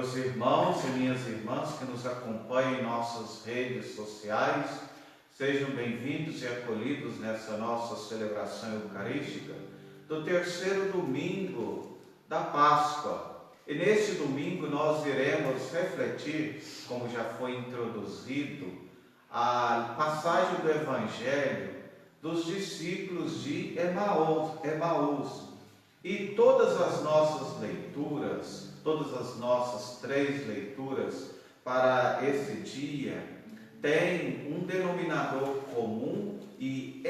Meus irmãos e minhas irmãs que nos acompanham em nossas redes sociais, sejam bem-vindos e acolhidos nessa nossa celebração eucarística do terceiro domingo da Páscoa. E neste domingo nós iremos refletir, como já foi introduzido, a passagem do Evangelho dos discípulos de Emaús. E todas as nossas leituras, todas as nossas 3 leituras para esse dia, têm um denominador comum e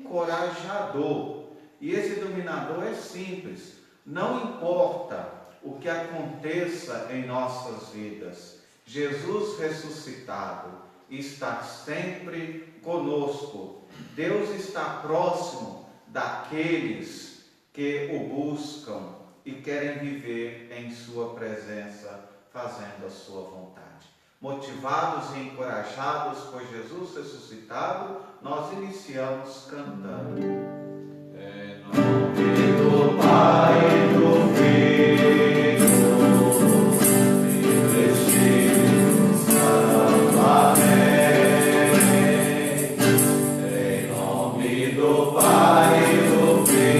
encorajador. E esse denominador é simples: não importa o que aconteça em nossas vidas, Jesus ressuscitado está sempre conosco. Deus está próximo daqueles que o buscam e querem viver em sua presença, fazendo a sua vontade. Motivados e encorajados por Jesus ressuscitado, nós iniciamos cantando. Em nome do Pai, do Filho e do Espírito Santo. Amém. Em nome do Pai, do Filho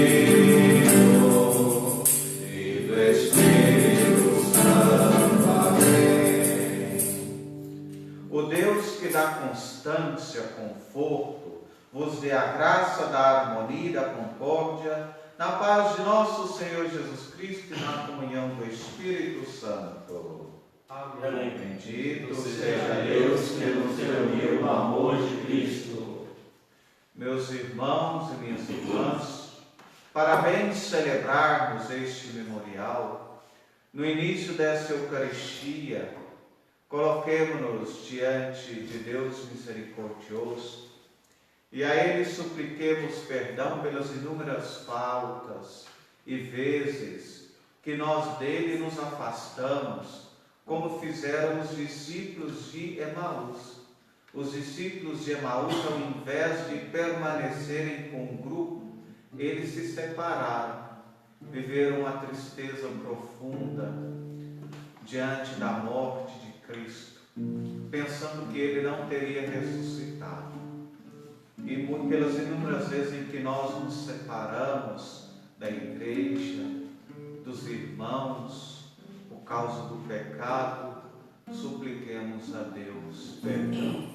da constância, conforto, vos dê a graça da harmonia e da concórdia, na paz de nosso Senhor Jesus Cristo e na comunhão do Espírito Santo. Amém. Bendito seja Deus que nos reuniu no amor de Cristo. Meus irmãos e minhas irmãs, para bem celebrarmos este memorial, no início dessa Eucaristia, coloquemo-nos diante de Deus misericordioso e a Ele supliquemos perdão pelas inúmeras faltas e vezes que nós dele nos afastamos, como fizeram os discípulos de Emaús. Os discípulos de Emaús, ao invés de permanecerem com o grupo, eles se separaram, viveram uma tristeza profunda diante da morte de Cristo, pensando que ele não teria ressuscitado. E pelas inúmeras vezes em que nós nos separamos da igreja, dos irmãos, por causa do pecado, supliquemos a Deus perdão.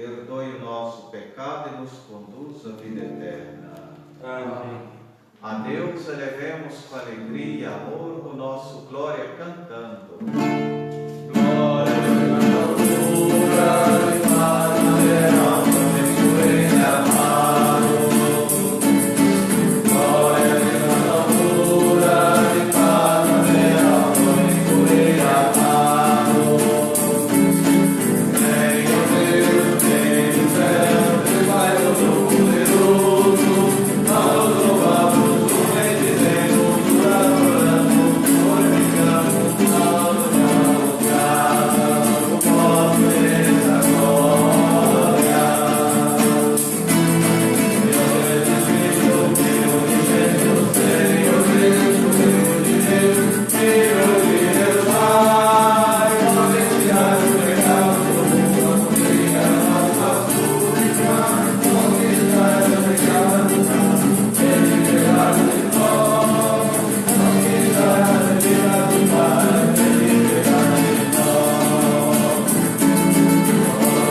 perdoe o nosso pecado e nos conduz à vida eterna. Amém. A Deus elevemos com alegria e amor o nosso glória cantando. Glória a altura e paz amado. Glória a altura e paz amado. Venha Deus, vem do céu, Deus vai todo poderoso. Nós louvamos o bendizemos, adoramos, glorificamos, adoramos, graças por vossa glória. Deus é Espírito, Filho de Jesus, Senhor Deus, Filho de Deus, Filho de Deus Pai, homem tirado do pecado do mundo, consiga nossa súplica, conquistar o pecado do mundo, ele liberado de nós, conquistar a vida do Pai, ele liberado de nós. Louvamos o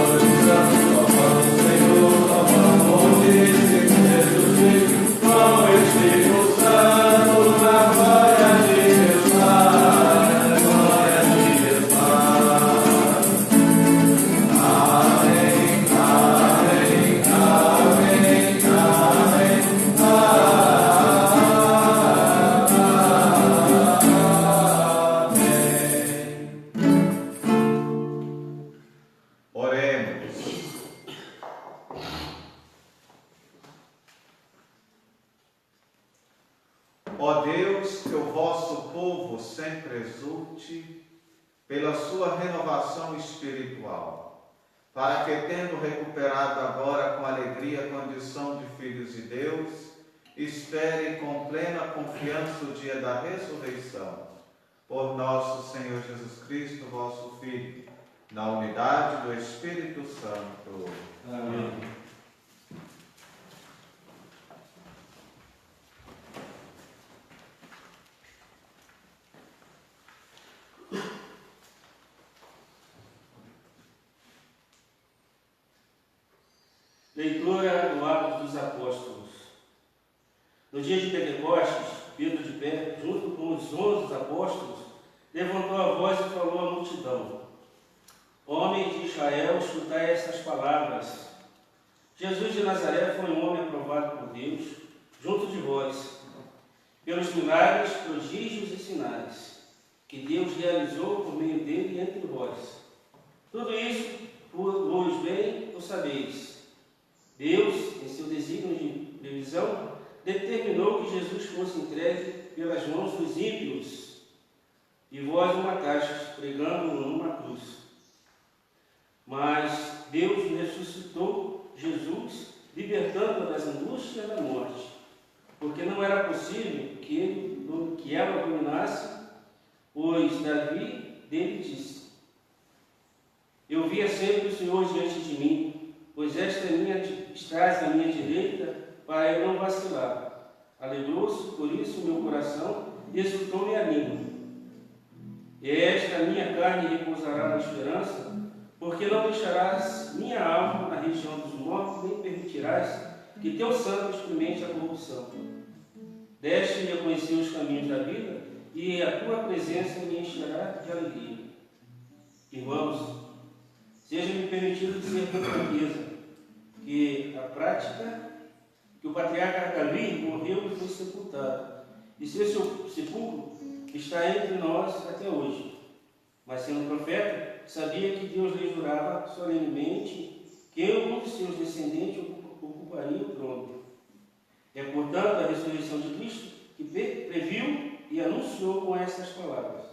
Senhor, louvamos Jesus Cristo, com o Espírito Santo, na glória de Deus Pai, na glória de Deus Pai. Amém, amém, amém, amém. Oremos. Ó Deus, que o vosso povo sempre exulte pela sua renovação espiritual, para que, tendo recuperado agora com alegria a condição de filhos de Deus, esperem com plena confiança o dia da ressurreição. Por nosso Senhor Jesus Cristo, vosso Filho, na unidade do Espírito Santo. Amém. Leitura do Atos dos Apóstolos. No dia de Pentecostes, Pedro, de pé, junto com os 11 apóstolos, levantou a voz e falou à multidão: Homens de Israel, escutai estas palavras. Jesus de Nazaré foi um homem aprovado por Deus, junto de vós, pelos milagres, prodígios e sinais, que Deus realizou por meio dele entre vós. Tudo isso, pois bem o sabeis. Deus, em seu desígnio de previsão, determinou que Jesus fosse entregue pelas mãos dos ímpios, e vós o matastes, pregando-o numa cruz. Mas Deus ressuscitou Jesus, libertando-o das angústias da morte, porque não era possível que ela dominasse, pois Davi dele disse: Eu via sempre o Senhor diante de mim, pois estás à minha direita, para eu não vacilar. Alegrou-se por isso o meu coração, e exultou-me a língua. E esta minha carne repousará na esperança, porque não deixarás minha alma na região dos mortos, nem permitirás que teu santo experimente a corrupção. Deste-me a conhecer os caminhos da vida, e a tua presença me encherá de alegria. Irmãos, seja-me permitido dizer com franqueza que a prática que o patriarca Davi morreu e foi sepultado, e seu sepulcro está entre nós até hoje. Mas, sendo profeta, sabia que Deus lhe jurava solenemente que um de seus descendentes ocuparia o trono. É, portanto, a ressurreição de Cristo que previu e anunciou com estas palavras: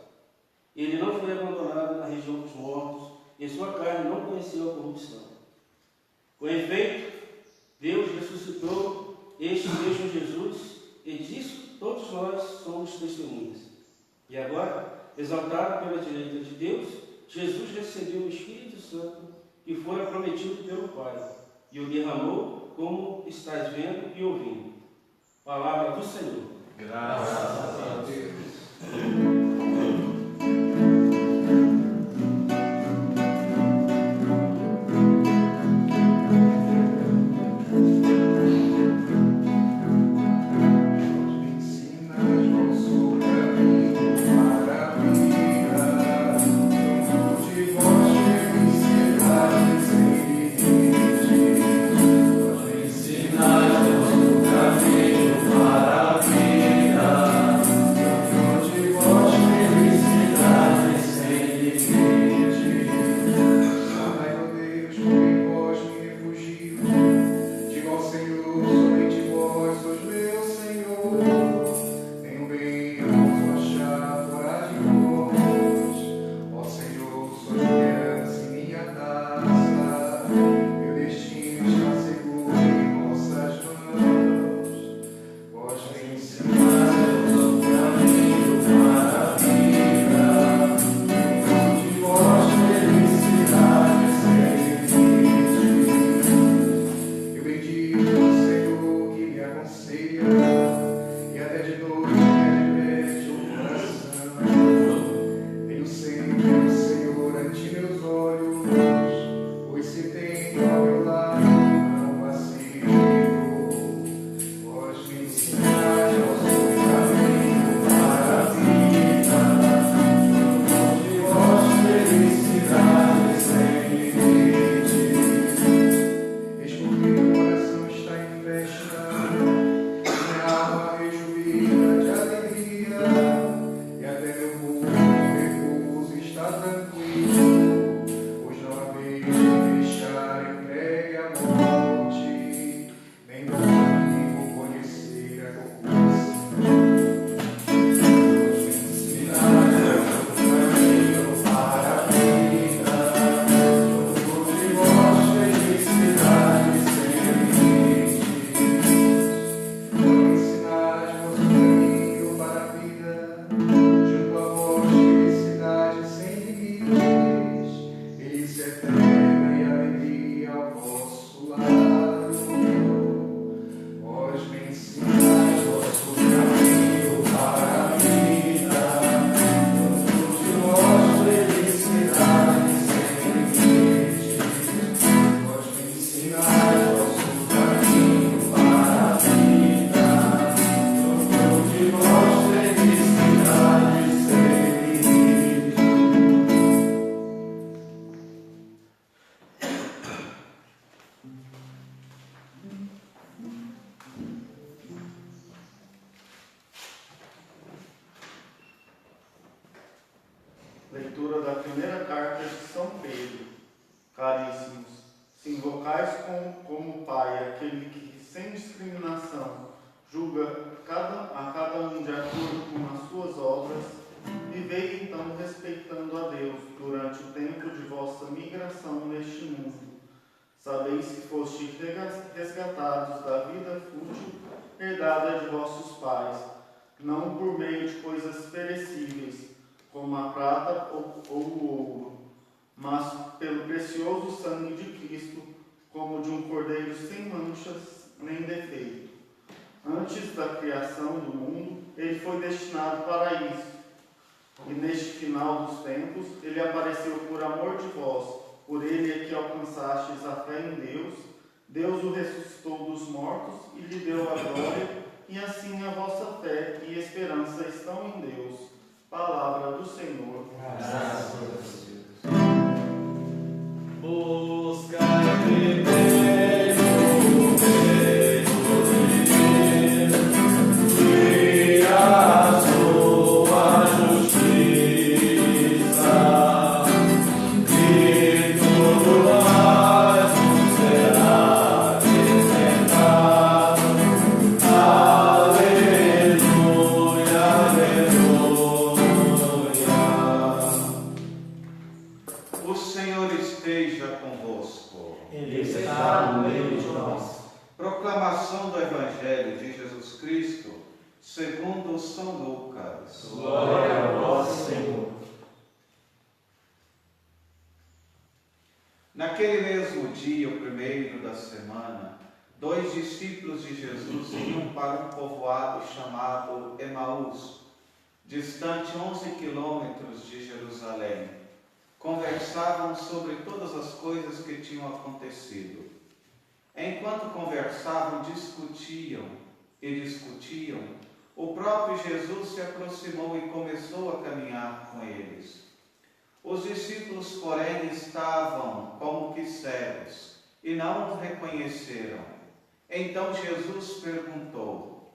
Ele não foi abandonado na região dos mortos, e sua carne não conheceu a corrupção. Com efeito, Deus ressuscitou este mesmo Jesus, e disso todos nós somos testemunhas. E agora, exaltado pela direita de Deus, Jesus recebeu o Espírito Santo que fora prometido pelo Pai, e o derramou, como estás vendo e ouvindo. Palavra do Senhor. Graças a Deus. Leitura da primeira carta de São Pedro. Caríssimos, se invocais como Pai aquele que, sem discriminação, julga a cada um de acordo com as suas obras, vivei então respeitando a Deus durante o tempo de vossa migração neste mundo. Sabeis que fostes resgatados da vida fútil herdada de vossos pais, não por meio de coisas perecíveis, como a prata ou o ouro, mas pelo precioso sangue de Cristo, como de um cordeiro sem manchas nem defeito. Antes da criação do mundo, ele foi destinado para isso. E neste final dos tempos, ele apareceu por amor de vós. Por ele é que alcançastes a fé em Deus. Deus o ressuscitou dos mortos e lhe deu a glória, e assim a vossa fé e esperança estão em Deus. Palavra do Senhor. Graças a Deus. Busca primeiro o reino de Deus e a sua justiça, e tudo mais nos será acrescentado. Aleluia, aleluia. O Senhor esteja convosco. Ele está no meio de nós. Proclamação do Evangelho de Jesus Cristo, segundo São Lucas. Glória a vós, Senhor. Naquele mesmo dia, o primeiro da semana, 2 discípulos de Jesus iam para um povoado chamado Emaús, distante 11 quilômetros de Jerusalém. Conversavam sobre todas as coisas que tinham acontecido. Enquanto conversavam, discutiam, o próprio Jesus se aproximou e começou a caminhar com eles. Os discípulos, porém, estavam como que cegos e não o reconheceram. Então Jesus perguntou: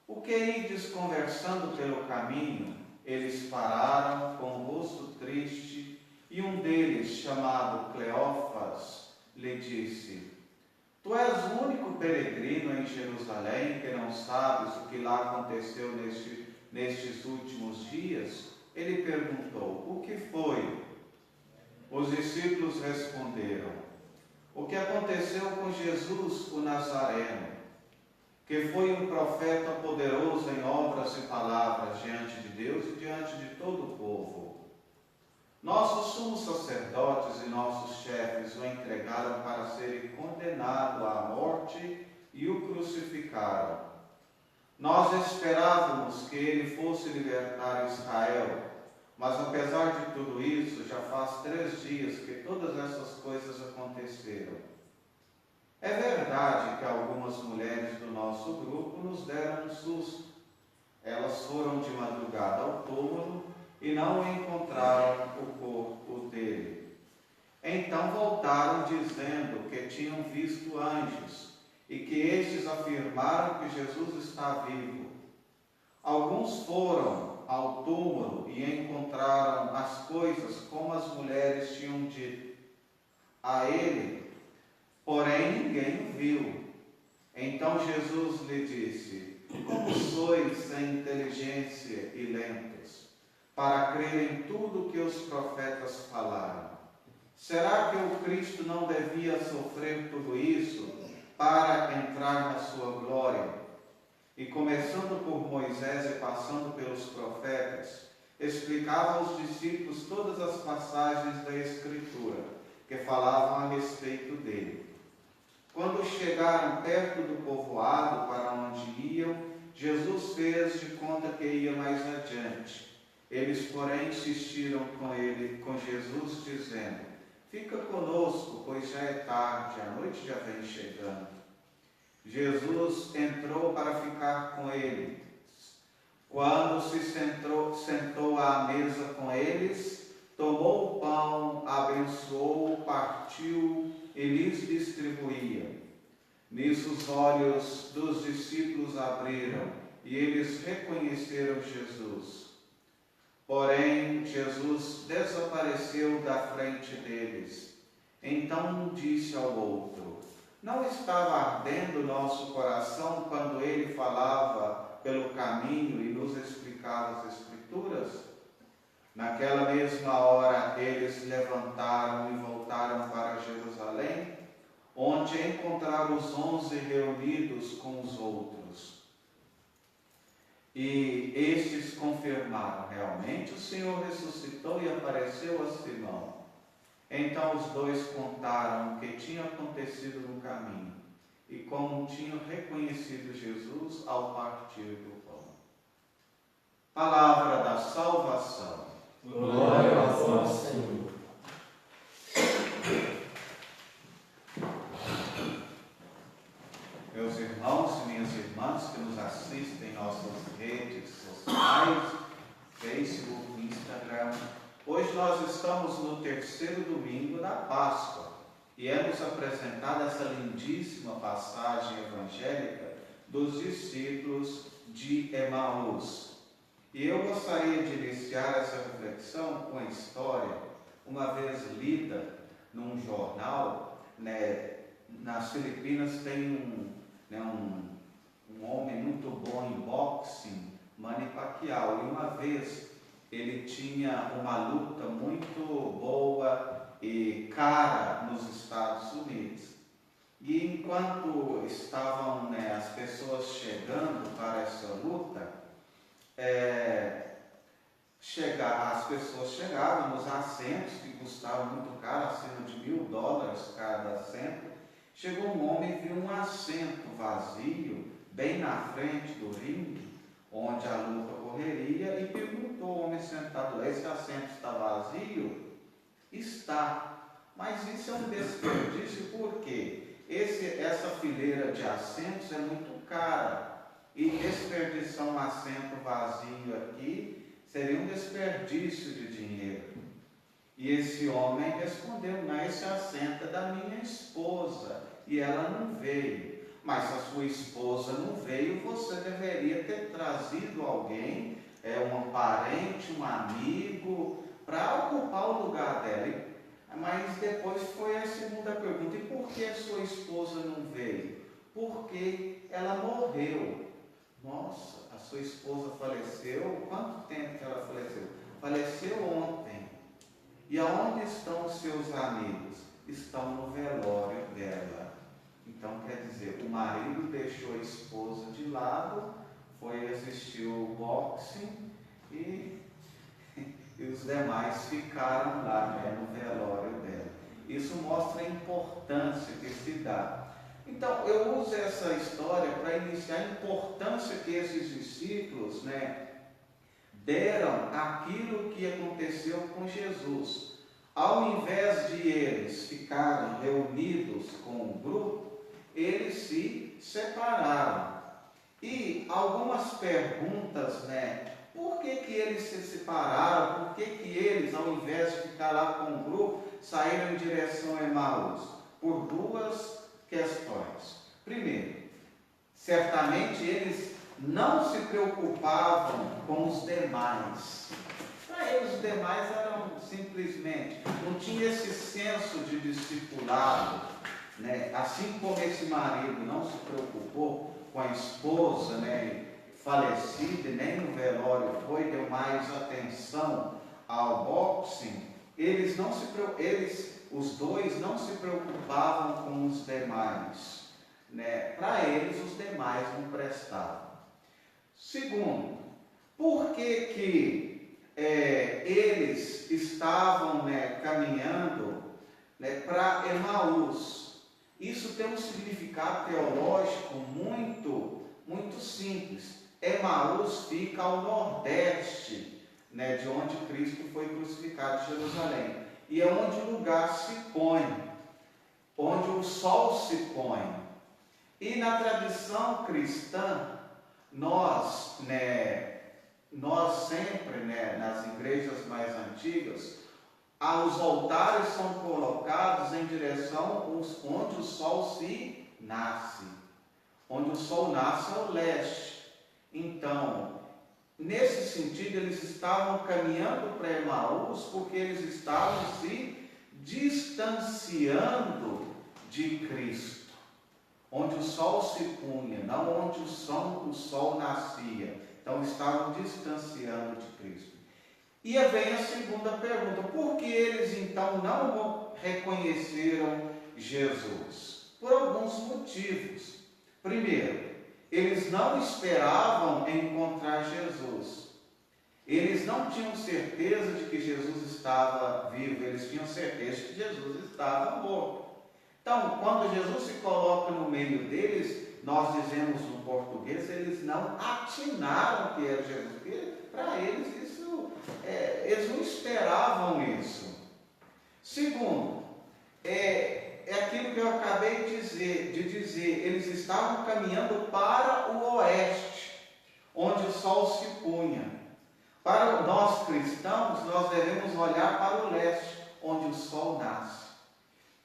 o que ides conversando pelo caminho? Eles pararam com o rosto triste, e um deles, chamado Cleófas, lhe disse: tu és o único peregrino em Jerusalém que não sabes o que lá aconteceu nestes últimos dias? Ele perguntou: o que foi? Os discípulos responderam: o que aconteceu com Jesus, o Nazareno, que foi um profeta poderoso em obras e palavras diante de Deus e diante de todo o povo. Nossos sumos sacerdotes e nossos chefes o entregaram para ser condenado à morte e o crucificaram. Nós esperávamos que ele fosse libertar Israel, mas apesar de tudo isso, já faz 3 dias que todas essas coisas aconteceram. É verdade que algumas mulheres do nosso grupo nos deram um susto. Elas foram de madrugada ao túmulo e não encontraram o corpo dele. Então voltaram dizendo que tinham visto anjos e que estes afirmaram que Jesus está vivo. Alguns foram ao túmulo e encontraram as coisas como as mulheres tinham dito a ele, porém ninguém o viu. Então Jesus lhe disse: como sois sem inteligência e lentos, para crer em tudo que os profetas falaram? Será que o Cristo não devia sofrer tudo isso para entrar na sua glória? E começando por Moisés e passando pelos profetas, explicava aos discípulos todas as passagens da Escritura que falavam a respeito dele. Quando chegaram perto do povoado para onde iam, Jesus fez de conta que ia mais adiante. Eles, porém, insistiram com Jesus, dizendo: fica conosco, pois já é tarde, a noite já vem chegando. Jesus entrou para ficar com eles. Quando se sentou à mesa com eles, tomou o pão, abençoou, partiu e lhes distribuía. Nisso os olhos dos discípulos abriram e eles reconheceram Jesus. Porém, Jesus desapareceu da frente deles. Então um disse ao outro: não estava ardendo nosso coração quando ele falava pelo caminho e nos explicava as Escrituras? Naquela mesma hora eles levantaram e voltaram para Jerusalém, onde encontraram os 11 reunidos com os outros. E estes confirmaram: realmente o Senhor ressuscitou e apareceu a Simão. Então os dois contaram o que tinha acontecido no caminho e como tinham reconhecido Jesus ao partir do pão. Palavra da salvação. Glória a vós, Senhor. Meus irmãos e minhas irmãs que nos assistem em nossas redes sociais, Facebook, Instagram, hoje nós estamos no terceiro domingo da Páscoa e é-nos apresentada essa lindíssima passagem evangélica dos discípulos de Emaús. E eu gostaria de iniciar essa reflexão com a história, uma vez lida num jornal, nas Filipinas tem um homem muito bom em boxing, Manny Pacquiao, e uma vez ele tinha uma luta muito boa e cara nos Estados Unidos. E enquanto estavam as pessoas chegando para essa luta, as pessoas chegavam nos assentos que custavam muito caro, acima de $1.000 cada assento. Chegou um homem e viu um assento vazio, bem na frente do ringue, onde a luta correria, e perguntou ao homem sentado lá: esse assento está vazio? Está. Mas isso é um desperdício, porque essa fileira de assentos é muito cara. E desperdiçar um assento vazio aqui seria um desperdício de dinheiro. E esse homem respondeu: não, esse assento é da minha esposa e ela não veio. Mas se a sua esposa não veio, você deveria ter trazido alguém, um parente, um amigo, para ocupar o lugar dela. Mas depois foi a segunda pergunta: e por que a sua esposa não veio? Porque ela morreu. Nossa, a sua esposa faleceu? Quanto tempo que ela faleceu? Faleceu ontem. E aonde estão os seus amigos? Estão no velório dela. Então, quer dizer, o marido deixou a esposa de lado, foi assistir o boxing e os demais ficaram lá, no velório dela. Isso mostra a importância que se dá. Então, eu uso essa história para iniciar a importância que esses discípulos, deram àquilo que aconteceu com Jesus. Ao invés de eles ficarem reunidos com o grupo, eles se separaram. E algumas perguntas, por que eles se separaram? Por que eles, ao invés de ficar lá com o grupo, saíram em direção a Emaús? Por duas questões. Primeiro, certamente eles não se preocupavam com os demais. Para eles, os demais eram simplesmente, não tinha esse senso de discipulado, assim como esse marido não se preocupou com a esposa, falecida, nem no velório foi, deu mais atenção ao boxing. Os dois não se preocupavam com os demais, Para eles, os demais não prestavam. Segundo, por que eles estavam caminhando para Emaús? Isso tem um significado teológico muito, muito simples. Emaús fica ao nordeste, de onde Cristo foi crucificado em Jerusalém. E é onde o lugar se põe, onde o sol se põe. E na tradição cristã, nós sempre, nas igrejas mais antigas, os altares são colocados em direção onde o sol se nasce. Onde o sol nasce é o leste. Então, Nesse sentido, eles estavam caminhando para Emaús porque eles estavam se distanciando de Cristo, onde o sol se punha, não onde o sol nascia. Então, estavam distanciando de Cristo. E vem a segunda pergunta: por que eles então não reconheceram Jesus? Por alguns motivos. Primeiro, eles não esperavam encontrar Jesus. Eles não tinham certeza de que Jesus estava vivo, eles tinham certeza de que Jesus estava morto. Então, quando Jesus se coloca no meio deles, nós dizemos no português, eles não atinaram que era Jesus, porque para eles eles não esperavam isso. Segundo, é aquilo que eu acabei de dizer, eles estavam caminhando para o oeste, onde o sol se punha. Para nós cristãos, nós devemos olhar para o leste, onde o sol nasce.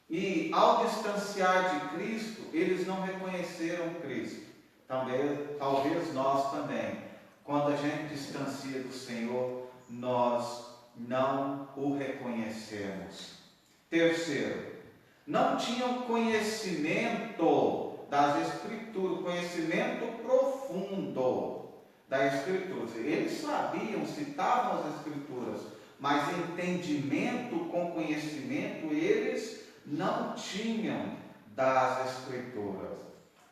E ao distanciar de Cristo, eles não reconheceram Cristo. Talvez nós também, quando a gente distancia do Senhor, nós não o reconhecemos. Terceiro, não tinham conhecimento das Escrituras, conhecimento profundo das Escrituras. Eles sabiam, citavam as Escrituras, mas entendimento com conhecimento eles não tinham das Escrituras.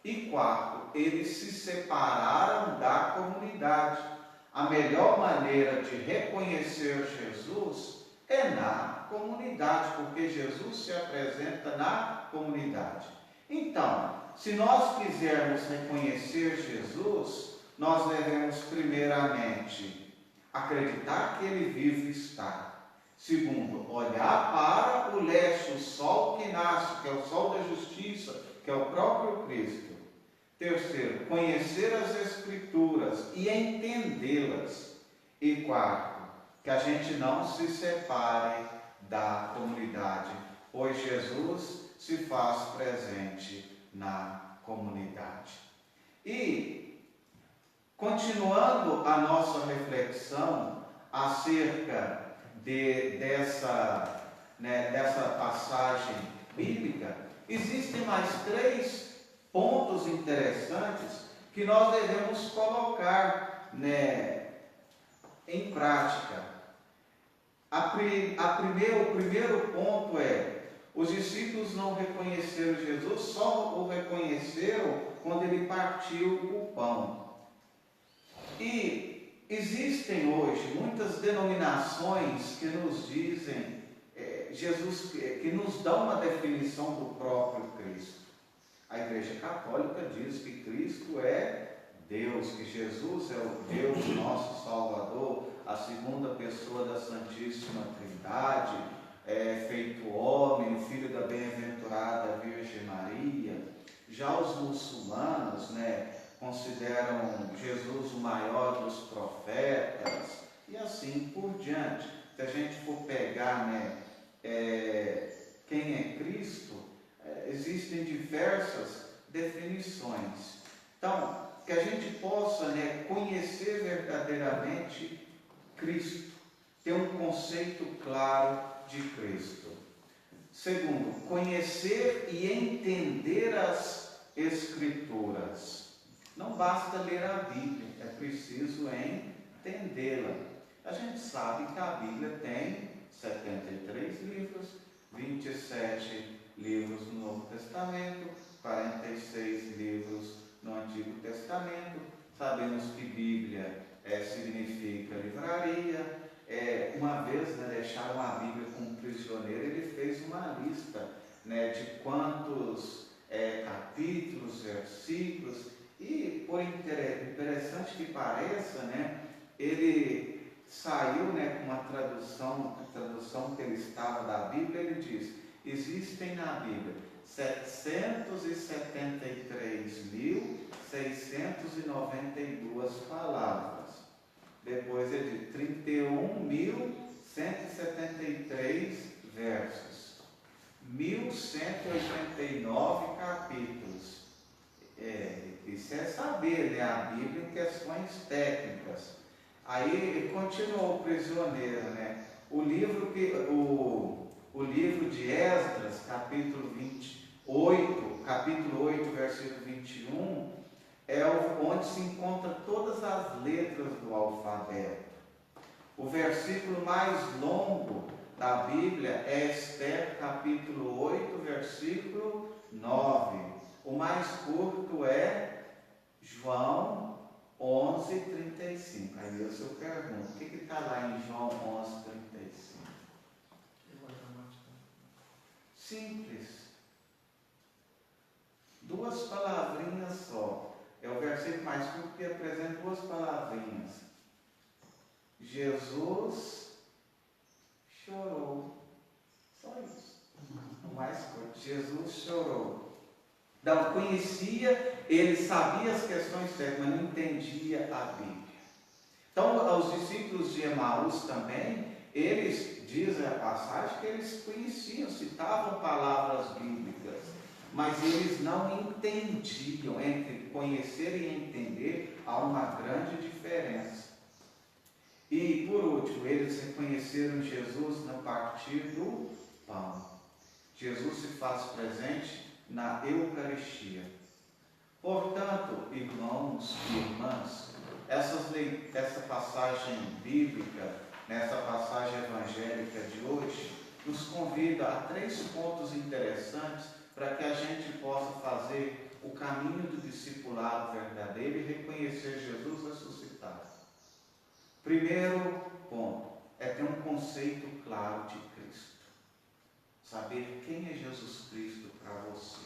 E quarto, eles se separaram da comunidade. A melhor maneira de reconhecer Jesus é na comunidade, porque Jesus se apresenta na comunidade. Então, se nós quisermos reconhecer Jesus, nós devemos primeiramente acreditar que Ele vivo está. Segundo, olhar para o leste, o sol que nasce, que é o sol da justiça, que é o próprio Cristo. Terceiro, conhecer as Escrituras e entendê-las. E quarto, que a gente não se separe da comunidade, pois Jesus se faz presente na comunidade. E, continuando a nossa reflexão acerca dessa passagem bíblica, existem mais 3 pontos interessantes que nós devemos colocar em prática. O primeiro ponto é: os discípulos não reconheceram Jesus, só o reconheceram quando ele partiu o pão. E existem hoje muitas denominações que nos dizem, que nos dão uma definição do próprio Cristo. A Igreja Católica diz que Cristo é Deus, que Jesus é o Deus nosso Salvador, a segunda pessoa da Santíssima Trindade, feito homem, o Filho da bem-aventurada Virgem Maria. Já os muçulmanos, consideram Jesus o maior dos profetas, e assim por diante. Se a gente for pegar quem é Cristo, existem diversas definições. Então, que a gente possa conhecer verdadeiramente Cristo, ter um conceito claro de Cristo. Segundo, conhecer e entender as Escrituras. Não basta ler a Bíblia, é preciso entendê-la. A gente sabe que a Bíblia tem 73 livros, 27 livros no Novo Testamento, 46 livros no Antigo Testamento. Sabemos que Bíblia significa livraria. Uma vez deixaram a Bíblia com um prisioneiro, ele fez uma lista de quantos capítulos, versículos, e por interessante que pareça, ele saiu com uma tradução, a tradução que ele estava da Bíblia, ele diz: existem na Bíblia 773.692 palavras. Depois ele diz 31.173 versos, 1.189 capítulos. Isso é saber a Bíblia em questões técnicas. Aí ele continuou prisioneiro, né? O livro de Esdras, capítulo 8, versículo 21, é onde se encontra todas as letras do alfabeto. O versículo mais longo da Bíblia é Esther, capítulo 8, versículo 9. O mais curto é João 11:35. Aí eu pergunto, o que está lá em João 11:35? Simples. 2 palavrinhas só. É o versículo mais curto que apresenta 2 palavrinhas. Jesus chorou. Só isso. O mais curto. Jesus chorou. Não conhecia, ele sabia as questões técnicas, mas não entendia a Bíblia. Então, os discípulos de Emaús também, eles, diz a passagem, que eles conheciam, citavam palavras bíblicas, mas eles não entendiam. Entre conhecer e entender, há uma grande diferença. E, por último, eles reconheceram Jesus no partir do pão. Jesus se faz presente na Eucaristia. Portanto, irmãos e irmãs, essa passagem bíblica, nessa passagem evangélica de hoje, nos convida a 3 pontos interessantes para que a gente possa fazer o caminho do discipulado verdadeiro e reconhecer Jesus ressuscitado. Primeiro ponto é ter um conceito claro de Cristo. Saber quem é Jesus Cristo para você.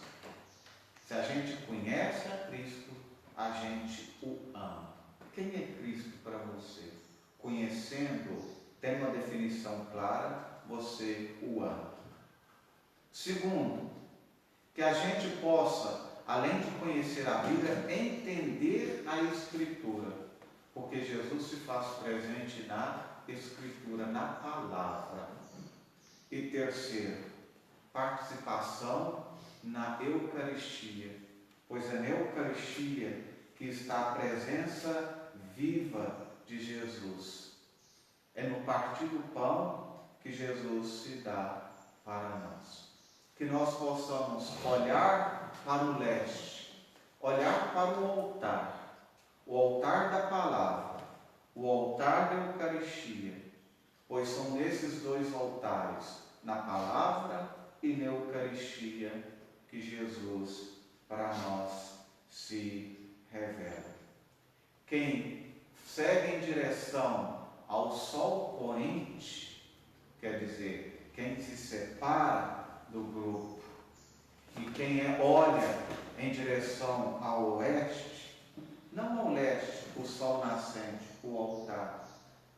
Se a gente conhece a Cristo, a gente o ama. Quem é Cristo para você? Conhecendo, tem uma definição clara, você o ama. Segundo, que a gente possa, além de conhecer a Bíblia, entender a Escritura, porque Jesus se faz presente na Escritura, na palavra. E terceiro, participação na Eucaristia, pois é na Eucaristia que está a presença viva de Jesus. É no partir do pão que Jesus se dá para nós. Que nós possamos olhar para o leste, olhar para o altar da palavra, o altar da Eucaristia, pois são nesses 2 altares, na palavra e na Eucaristia, que Jesus para nós se revela. Quem segue em direção ao sol poente, quer dizer, quem se separa do grupo, e quem olha em direção ao oeste, não ao leste, o sol nascente, o altar,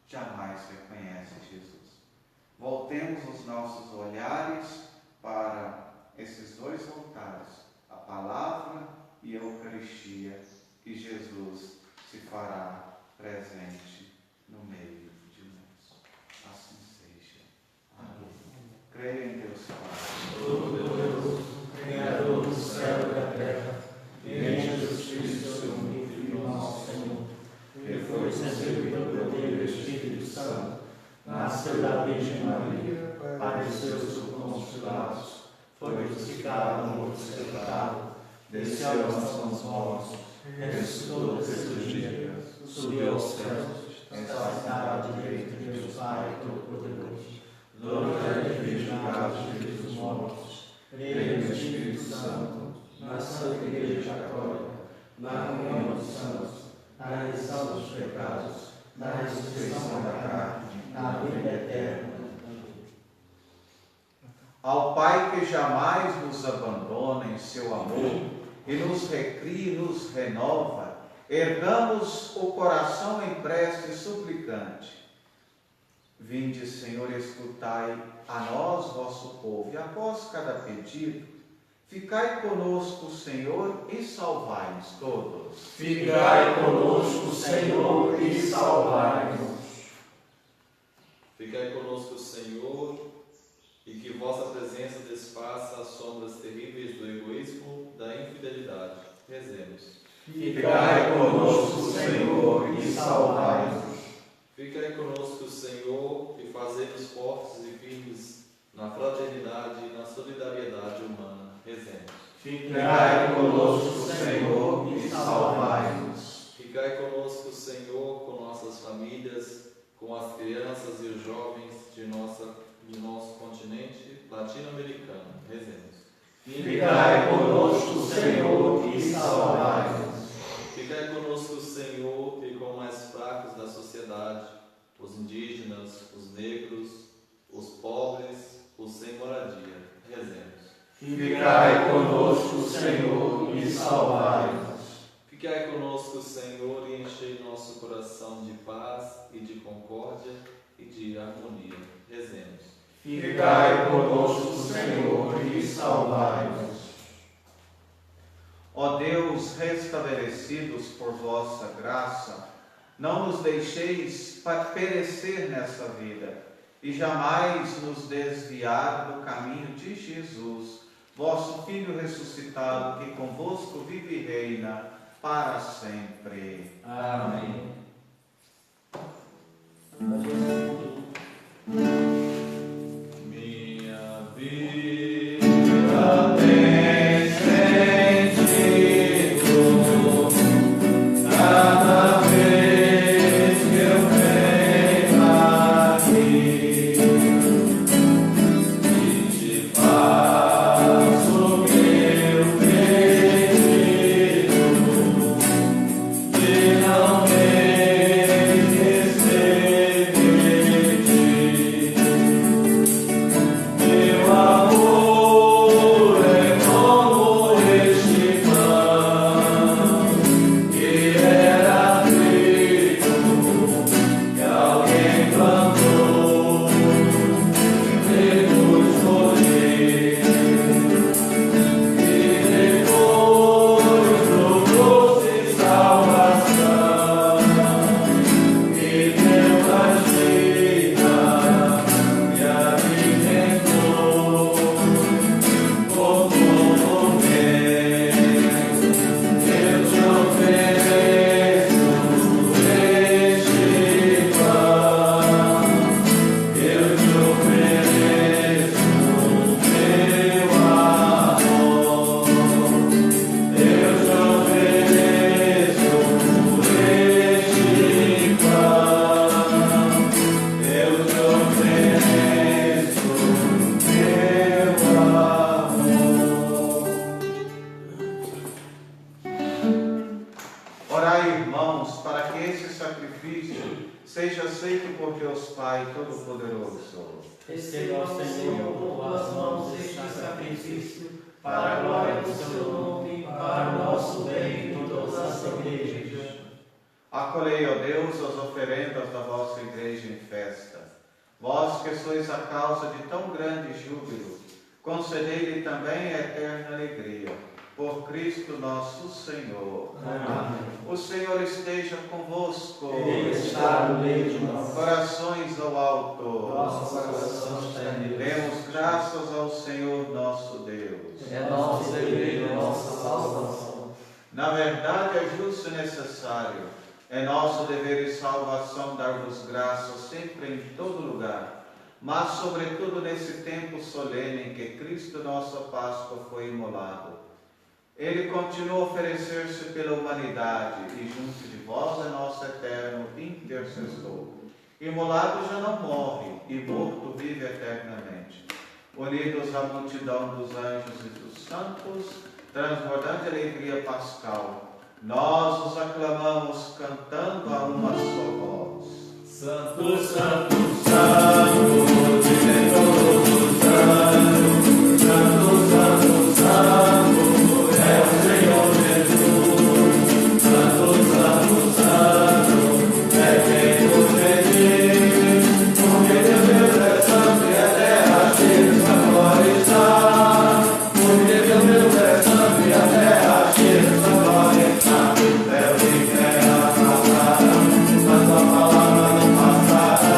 jamais reconhece Jesus. Voltemos os nossos olhares para esses 2 altares, a palavra e a Eucaristia, que Jesus se fará presente no meio de nós. Assim seja. Amém. Creio em Deus Pai, Todo-Poderoso, Criador do céu e da terra, e em Jesus Cristo, seu único Filho, nosso Senhor, que foi concebido pelo poder do Espírito Santo, nasceu da Virgem Maria, padeceu sob Pôncio Pilatos, foi crucificado, morto, sepultado, desceu às mansões mortos, ressuscitou no terceiro dia, subiu aos céus, está sentado à direita de Deus Pai Todo-Poderoso. Glória e virgindade dos mortos, creio no Espírito Santo, na Santa Igreja Católica, na comunhão dos santos, na remissão dos pecados, na ressurreição da carne, na vida eterna. ao Pai que jamais nos abandona em seu amor e nos recria e nos renova, ergamos o coração em prece suplicante. Vinde, Senhor, escutai a nós, vosso povo, e após cada pedido, ficai conosco, Senhor, e salvai-nos todos. Ficai conosco, Senhor, e salvai-nos. Ficai conosco, Senhor, e que vossa presença desfaça as sombras terríveis do egoísmo, da infidelidade. Rezemos. Ficai conosco, Senhor, e salvai-nos. Ficai conosco, Senhor, e salvai-nos. Ficai conosco, Senhor, com nossas famílias, com as crianças e os jovens de nosso continente latino-americano. Rezemos. Ficai conosco, Senhor, e salvai-nos. Ficai conosco, Senhor, e com os mais fracos da sociedade, os indígenas, os negros, os pobres, os sem moradia. Rezemos. Ficai conosco, Senhor, e salvai-nos. Ficai conosco, Senhor, e enchei nosso coração de paz e de concórdia e de harmonia. Rezemos. Ficai conosco, Senhor, e salvai-nos. Ó Deus, restabelecidos por vossa graça, não nos deixeis perecer nessa vida e jamais nos desviar do caminho de Jesus, vosso Filho ressuscitado, que convosco vive e reina para sempre. Amém. Minha vida Tem sentido cada vez que eu venho aqui e te faço meu pedido de não me esquecer de ti. Meu amor é como este pão que era feito, que alguém plantou, depois colheu, e depois trouxe salvação, e deu a vida, me alimentou. Como bem, eu te ofereço este pão, eu te ofereço meu amor, eu te ofereço este pão, eu te ofereço meu amor. Orai, irmãos, para que esse sacrifício seja aceito por Deus Pai Todo-Poderoso. Receba, Senhor, por tuas mãos este sacrifício, para a glória do seu nome, para o nosso bem e de todas as igrejas. Acolhei, ó Deus, as oferendas da vossa igreja em festa. Vós que sois a causa de tão grande júbilo, concedei-lhe também a eterna alegria. Por Cristo nosso Senhor. Amém. O Senhor esteja convosco. Ele está no meio de nós. Corações ao alto. Nosso coração está em Deus. Demos graças ao Senhor nosso Deus. É nosso dever e nossa salvação. Na verdade, é justo e necessário. É nosso dever e salvação dar-vos graças sempre em todo lugar, mas sobretudo nesse tempo solene em que Cristo, nossa Páscoa, foi imolado. Ele continua a oferecer-se pela humanidade e junto de vós é nosso eterno intercessor. Imolado já não morre e morto vive eternamente. Unidos à multidão dos anjos e dos santos, transbordante alegria pascal, nós os aclamamos cantando a uma só voz. Santo, Santo, Santo, Diretor dos anjos, Santo, Santo, Santo, é o Senhor Jesus. Santo, Santo, Santo, é quem nos redime, porque Deus é santo e a terra cheia de sua glória está. Porque Deus é santo e a terra cheia de sua glória está. É o que quer passar, mas a palavra não passará.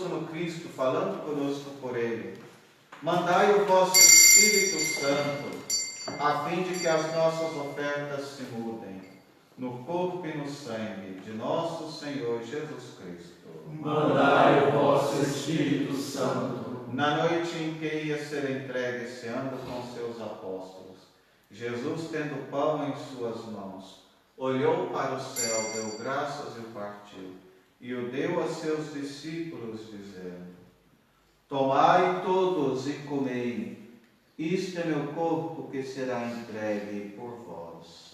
conosco no Cristo, falando conosco por Ele. Mandai o vosso Espírito Santo, a fim de que as nossas ofertas se mudem no corpo e no sangue de nosso Senhor Jesus Cristo. Mandai o vosso Espírito Santo. Na noite em que ia ser entregue, ceando com seus apóstolos, Jesus, tendo o pão em suas mãos, olhou para o céu, deu graças e o partiu, e o deu a seus discípulos, dizendo: Tomai todos e comei, isto é meu corpo que será entregue por vós.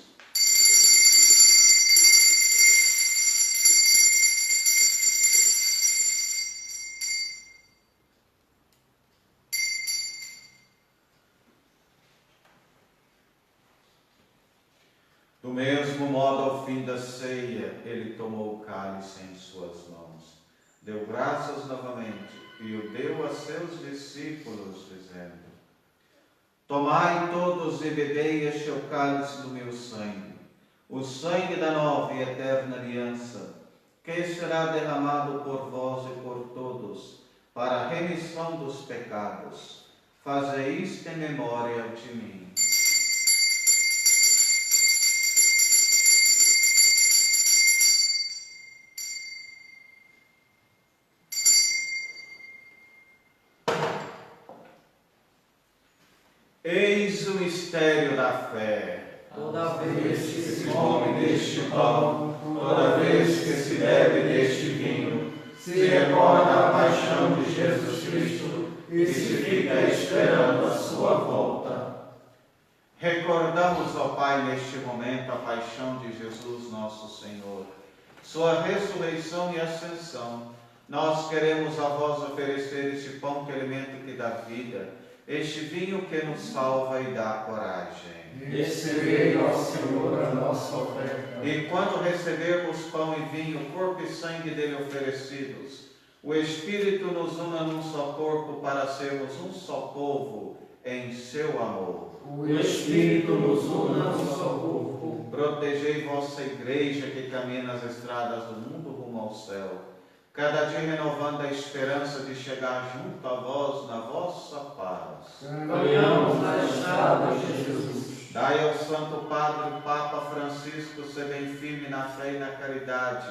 Do mesmo modo, ao fim da ceia, ele tomou o cálice em suas mãos, deu graças novamente e o deu a seus discípulos, dizendo: Tomai todos e bebei este é o cálice do meu sangue, o sangue da nova e eterna aliança, que será derramado por vós e por todos, para a remissão dos pecados. Fazei isto em memória de mim. Eis o mistério da fé. Toda vez que se come deste pão, toda vez que se bebe deste vinho, se recorda a paixão de Jesus Cristo e se fica esperando a sua volta. Recordamos, ó Pai, neste momento a paixão de Jesus nosso Senhor, sua ressurreição e ascensão. Nós queremos a vós oferecer este pão que alimenta e que dá vida, este vinho que nos salva e dá coragem. Recebei, ó Senhor, a nossa oferta. E quando recebermos pão e vinho, corpo e sangue dele oferecidos, o Espírito nos una num só corpo para sermos um só povo em seu amor. O Espírito nos una num só corpo. Protegei vossa igreja que caminha nas estradas do mundo rumo ao céu, cada dia renovando a esperança de chegar junto a vós na vossa paz. Caminhamos na estrada de Jesus. Dai ao Santo Padre Papa Francisco ser bem firme na fé e na caridade,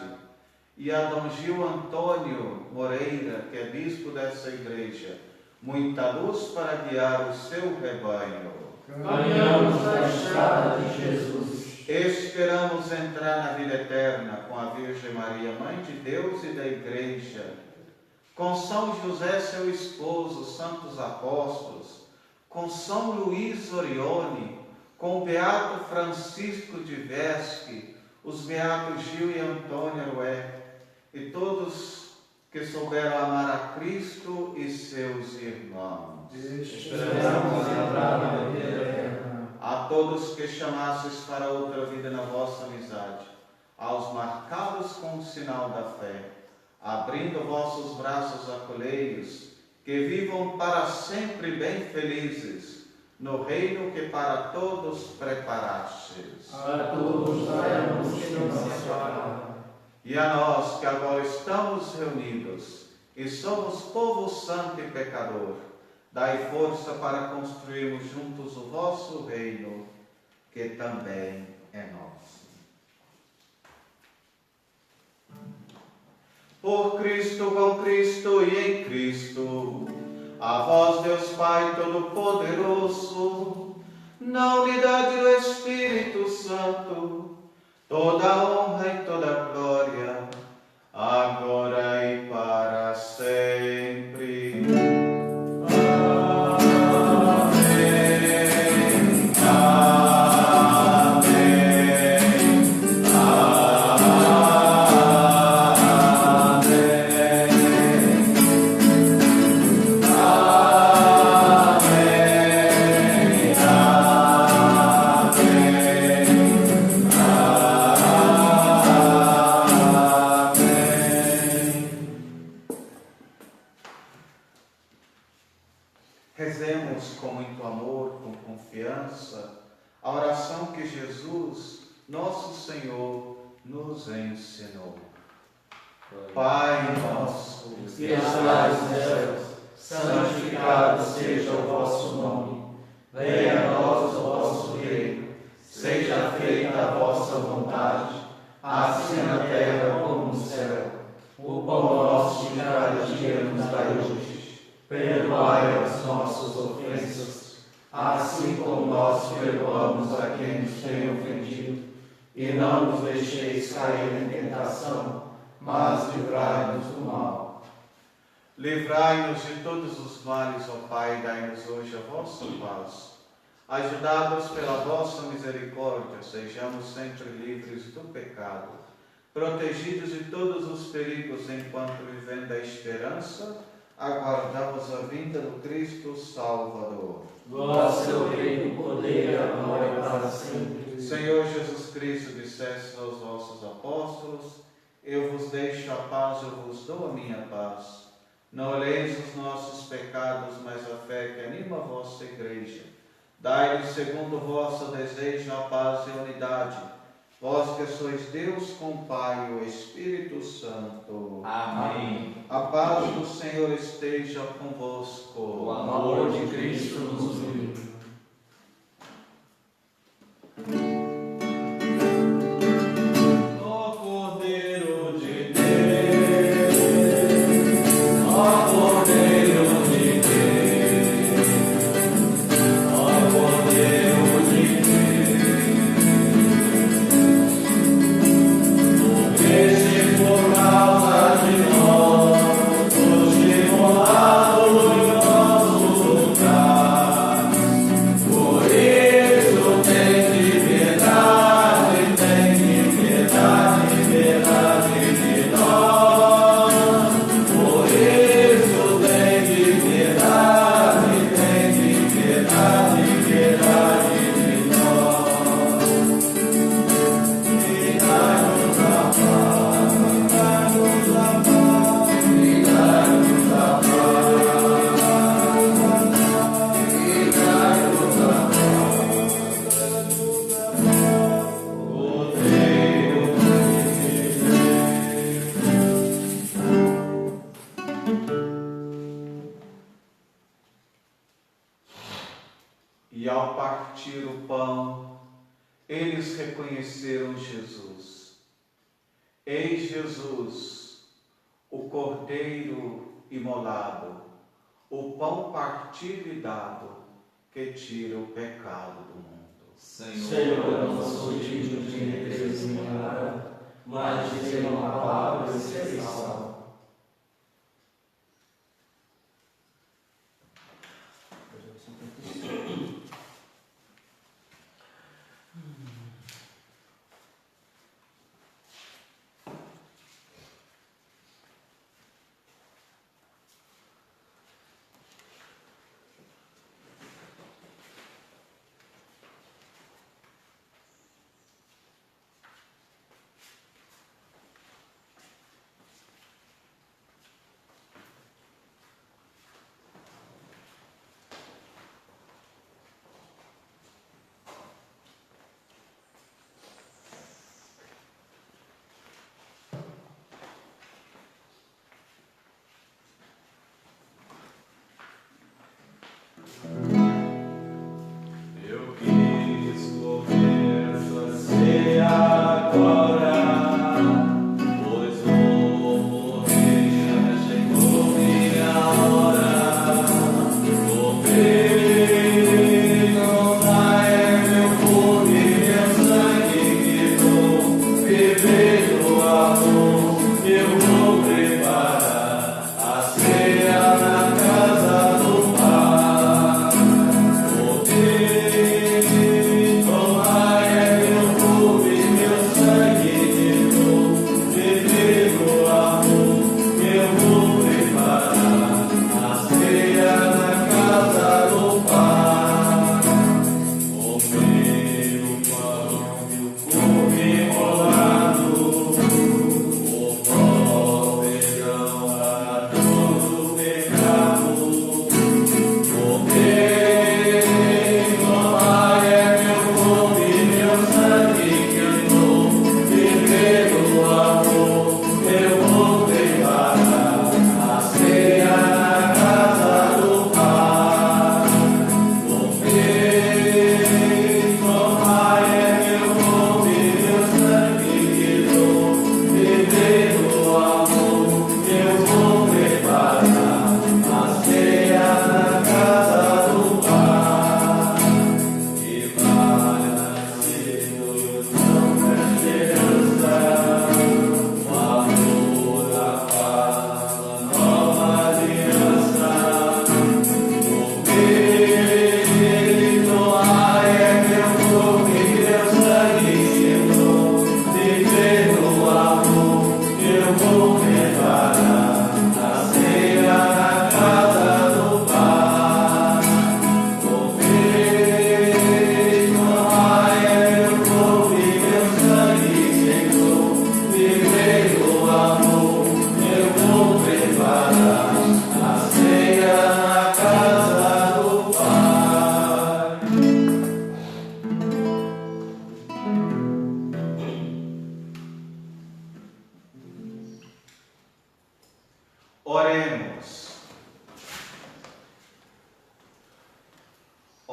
e a Dom Gil Antônio Moreira, que é bispo dessa igreja, muita luz para guiar o seu rebanho. Caminhamos na estrada de Jesus. Esperamos entrar na vida eterna com a Virgem Maria, Mãe de Deus e da Igreja, com São José, seu esposo, santos apóstolos, com São Luís Orione, com o Beato Francisco de Vesque, os Beatos Gil e Antônio Arué, e todos que souberam amar a Cristo e seus irmãos. Esperamos entrar na vida eterna. A todos que chamastes para outra vida na vossa amizade, aos marcados com o sinal da fé, abrindo vossos braços acolheios, que vivam para sempre bem felizes, no reino que para todos preparastes. A todos daremos que não se separa. E a nós que agora estamos reunidos e somos povo santo e pecador, dai força para construirmos juntos o vosso reino, que também é nosso. Por Cristo, com Cristo e em Cristo, a vós, Deus Pai Todo-Poderoso, na unidade do Espírito Santo, toda a honra e toda a glória, agora e para sempre. Rezemos com muito amor, com confiança, a oração que Jesus, nosso Senhor, nos ensinou. Pai nosso, que estais nos céus, santificado seja o vosso nome. Venha a nós o vosso reino. Seja feita a vossa vontade, assim na terra como no céu. O pão nosso de cada dia nos dai hoje. Perdoai as nossas ofensas, assim como nós perdoamos a quem nos tem ofendido. E não nos deixeis cair em tentação, mas livrai-nos do mal. livrai-nos de todos os males, ó Pai, e dai-nos hoje a vossa paz. Ajudados pela vossa misericórdia, sejamos sempre livres do pecado, protegidos de todos os perigos, enquanto vivendo a esperança, aguardamos a vinda do Cristo Salvador. Vosso é o reino, o poder e a glória para sempre. Senhor Jesus Cristo, disseste aos vossos apóstolos: eu vos deixo a paz, eu vos dou a minha paz. Não olheis os nossos pecados, mas a fé que anima a vossa igreja. Dai-lhes, segundo o vosso desejo, a paz e a unidade. Vós que sois Deus com o Pai e o Espírito Santo. Amém. A paz do Senhor esteja convosco. O amor de Cristo nos une. Ó Cordeiro de E ao partir o pão, eles reconheceram Jesus. Eis Jesus, o Cordeiro imolado, o pão partido e dado, que tira o pecado do mundo. Senhor, eu não sou digno de me testemunhar, mas dizer uma palavra e serei salvo.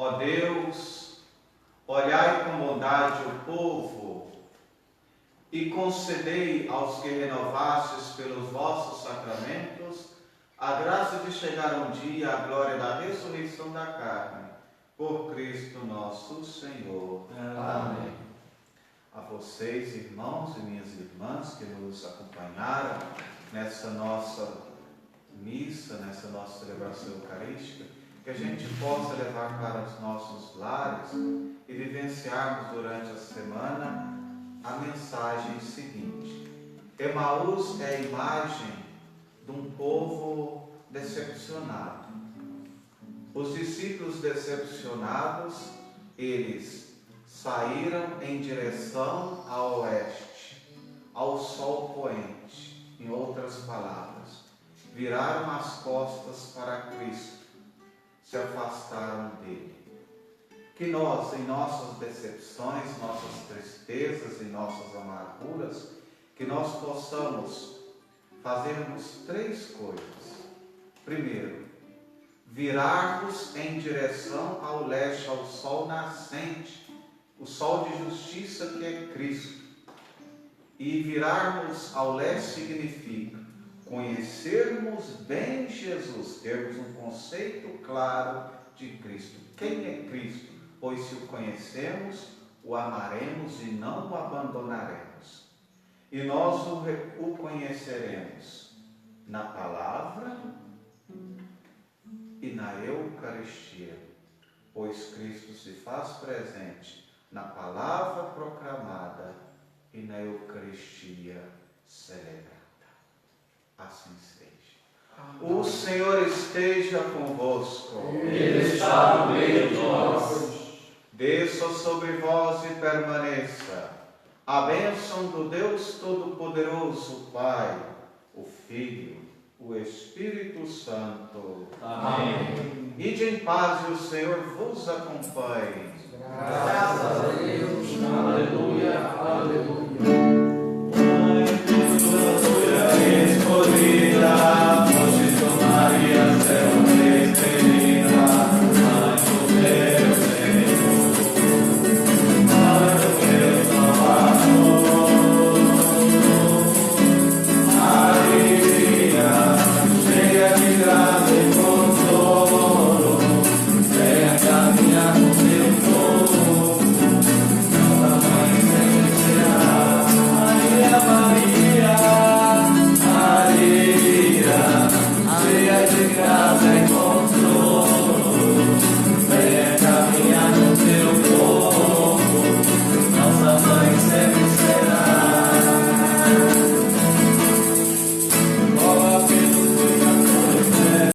Ó Deus, olhai com bondade o povo e concedei aos que renovastes pelos vossos sacramentos a graça de chegar um dia à glória da ressurreição da carne, por Cristo nosso Senhor. Amém. A vocês, irmãos e minhas irmãs, que nos acompanharam nessa nossa missa, nessa nossa celebração eucarística, que a gente possa levar para os nossos lares e vivenciarmos durante a semana a mensagem seguinte. Emaús é a imagem de um povo decepcionado. Os discípulos decepcionados, eles saíram em direção ao oeste, ao sol poente. Em outras palavras, viraram as costas para Cristo, se afastaram dele. Que nós, em nossas decepções, nossas tristezas e nossas amarguras, que nós possamos fazermos 3 coisas. Primeiro, virarmos em direção ao leste, ao sol nascente, o sol de justiça que é Cristo. E virarmos ao leste significa conhecermos bem Jesus, termos um conceito claro de Cristo. Quem é Cristo? Pois se o conhecemos, o amaremos e não o abandonaremos. E nós o conheceremos na palavra e na Eucaristia, pois Cristo se faz presente na palavra proclamada e na Eucaristia celebrada. Assim seja. O Senhor esteja convosco. Ele está no meio de nós. Desça sobre vós e permaneça a bênção do Deus Todo-Poderoso, Pai, o Filho, o Espírito Santo. Amém. Ide em paz e o Senhor vos acompanhe. Graças a Deus.